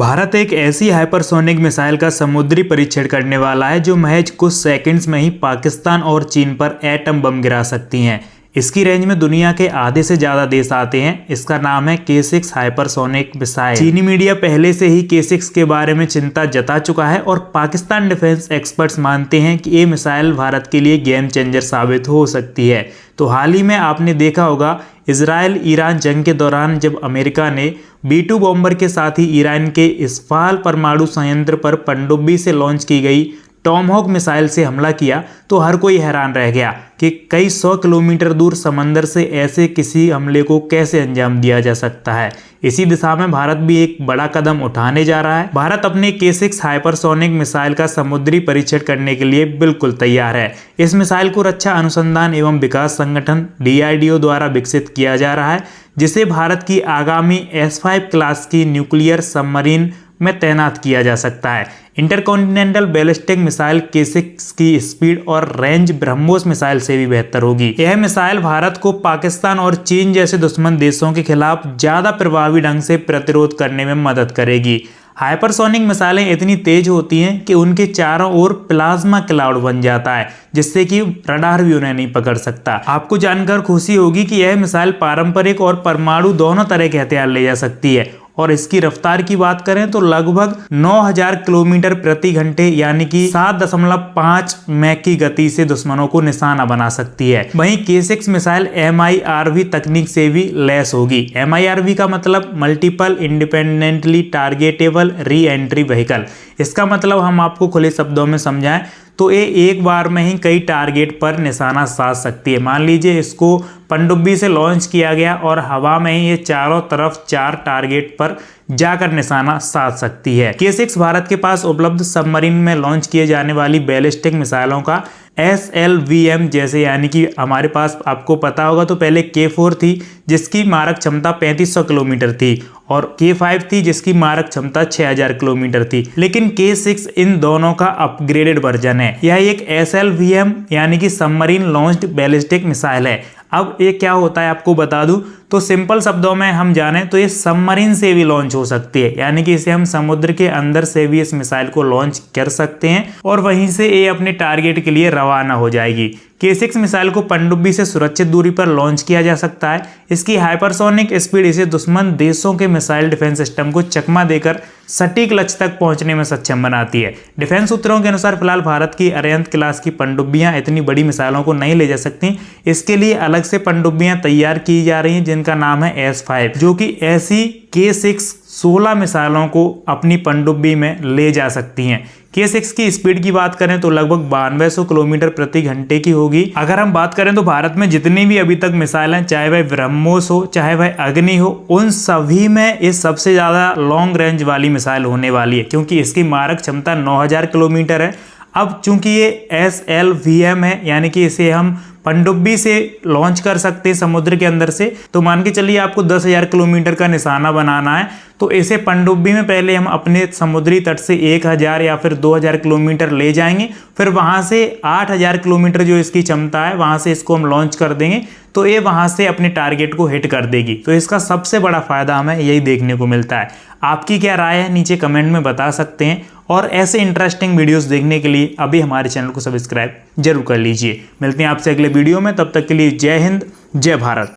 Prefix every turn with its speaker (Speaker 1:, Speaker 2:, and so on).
Speaker 1: भारत एक ऐसी hypersonic missile का समुद्री परीक्षण करने वाला है जो महज कुछ सेकंड्स में ही पाकिस्तान और चीन पर एटम बम गिरा सकती हैं। इसकी रेंज में दुनिया के आधे से ज्यादा देश आते हैं। इसका नाम है K6 हाइपरसोनिक मिसाइल। चीनी मीडिया पहले से ही K6 के बारे में चिंता जता चुका है और पाकिस्तान डिफेंस एक्सपर्ट्स मानते हैं कि ये मिसाइल भारत के लिए गेम चेंजर साबित हो सकती है। तो हाल ही में आपने देखा होगा इजराइल ईरान जंग के दौरान जब अमेरिका ने B-2 बॉम्बर के साथ ही ईरान के इस्फाल परमाणु संयंत्र पर पनडुब्बी से लॉन्च की गई टॉमहॉक मिसाइल से हमला किया तो हर कोई हैरान रह गया कि कई 100 किलोमीटर दूर समंदर से ऐसे किसी हमले को कैसे अंजाम दिया जा सकता है। इसी दिशा में भारत भी एक बड़ा कदम उठाने जा रहा है। भारत अपने K6 हाइपरसोनिक मिसाइल का समुद्री परीक्षण करने के लिए बिल्कुल तैयार है। इस मिसाइल को रक्षा अनुसंधान एवं विकास संगठन DRDO द्वारा विकसित किया जा रहा है, जिसे भारत की आगामी S5 क्लास की न्यूक्लियर सबमरीन में तैनात किया जा सकता है। इंटरकॉन्टिनेंटल बैलिस्टिक मिसाइल K6 की स्पीड और रेंज ब्रह्मोस मिसाइल से भी बेहतर होगी। यह मिसाइल भारत को पाकिस्तान और चीन जैसे दुश्मन देशों के खिलाफ ज्यादा प्रभावी ढंग से प्रतिरोध करने में मदद करेगी। हाइपरसोनिक मिसाइलें इतनी तेज होती हैं कि उनके चारों ओर प्लाज्मा क्लाउड बन जाता है, जिससे कि रडार भी उन्हें नहीं पकड़ सकता। आपको जानकर खुशी होगी कि यह मिसाइल पारंपरिक और परमाणु दोनों तरह के हथियार ले जा सकती है और इसकी रफ्तार की बात करें तो लगभग 9000 किलोमीटर प्रति घंटे यानी कि 7.5 मैक की गति से दुश्मनों को निशाना बना सकती है। वहीं K6 मिसाइल MIRV तकनीक से भी लैस होगी। MIRV का मतलब multiple independently targetable re entry vehicle. इसका मतलब हम आपको खुले शब्दों में समझाएं तो ये एक बार में ही कई टारगेट पर निशाना साध सकती है। मान लीजिए इसको पनडुब्बी से लॉन्च किया गया और हवा में ही ये चारों तरफ 4 टारगेट पर जाकर निशाना साध सकती है। K6 भारत के पास उपलब्ध सबमरीन में लॉन्च किए जाने वाली बैलिस्टिक मिसाइलों का SLVM जैसे, यानी कि हमारे पास आपको पता होगा तो पहले K4 थी जिसकी मारक क्षमता 3500 किलोमीटर थी और K5 थी जिसकी मारक क्षमता 6000 किलोमीटर थी, लेकिन K6 इन दोनों का अपग्रेडेड वर्जन है। यह एक SLVM यानी कि सबमरीन लॉन्च्ड बैलिस्टिक मिसाइल है। अब ये क्या होता है आपको बता दूं तो सिंपल शब्दों में हम जाने तो ये सबमरीन से भी लॉन्च हो सकती है, यानी कि इसे हम समुद्र के अंदर से भी इस मिसाइल को लॉन्च कर सकते हैं और वहीं से ये अपने टारगेट के लिए रवाना हो जाएगी। K6 मिसाइल को पनडुब्बी से सुरक्षित दूरी पर लॉन्च किया जा सकता है। इसकी हाइपरसोनिक स्पीड इसे दुश्मन देशों के मिसाइल डिफेंस सिस्टम को चकमा देकर सटीक लक्ष्य तक पहुंचने में सक्षम बनाती है। डिफेंस सूत्रों के अनुसार फिलहाल भारत की अरिहंत क्लास की पनडुब्बियां इतनी बड़ी मिसाइलों को नहीं ले जा सकती। इसके लिए अलग से पनडुब्बियां तैयार की जा रही हैं जिनका नाम है S5, जो कि ऐसी K6 16 मिसाइलों को अपनी पनडुब्बी में ले जा सकती हैं। K6 की स्पीड की बात करें तो लगभग 9200 किलोमीटर प्रति घंटे की होगी। अगर हम बात करें तो भारत में जितनी भी अभी तक मिसाइल हैं, चाहे वह ब्रह्मोस हो चाहे वह अग्नि हो, उन सभी में ये सबसे ज्यादा लॉन्ग रेंज वाली मिसाइल होने वाली है, क्योंकि इसकी मारक क्षमता 9000 किलोमीटर है। अब चूंकि ये SLVM है यानी कि इसे हम पनडुब्बी से लॉन्च कर सकते हैं समुद्र के अंदर से, तो मान के चलिए आपको 10,000 किलोमीटर का निशाना बनाना है तो इसे पनडुब्बी में पहले हम अपने समुद्री तट से 1000 या फिर 2000 किलोमीटर ले जाएंगे, फिर वहां से 8000 किलोमीटर जो इसकी क्षमता है वहां से इसको हम लॉन्च कर देंगे तो ये वहां से अपने टारगेट को हिट कर देगी। तो इसका सबसे बड़ा फायदा हमें यही देखने को मिलता है। आपकी क्या राय है नीचे कमेंट में बता सकते हैं और ऐसे इंटरेस्टिंग वीडियोस देखने के लिए अभी हमारे चैनल को सब्सक्राइब जरूर कर लीजिए। मिलते हैं आपसे अगले वीडियो में, तब तक के लिए जय हिंद जय भारत।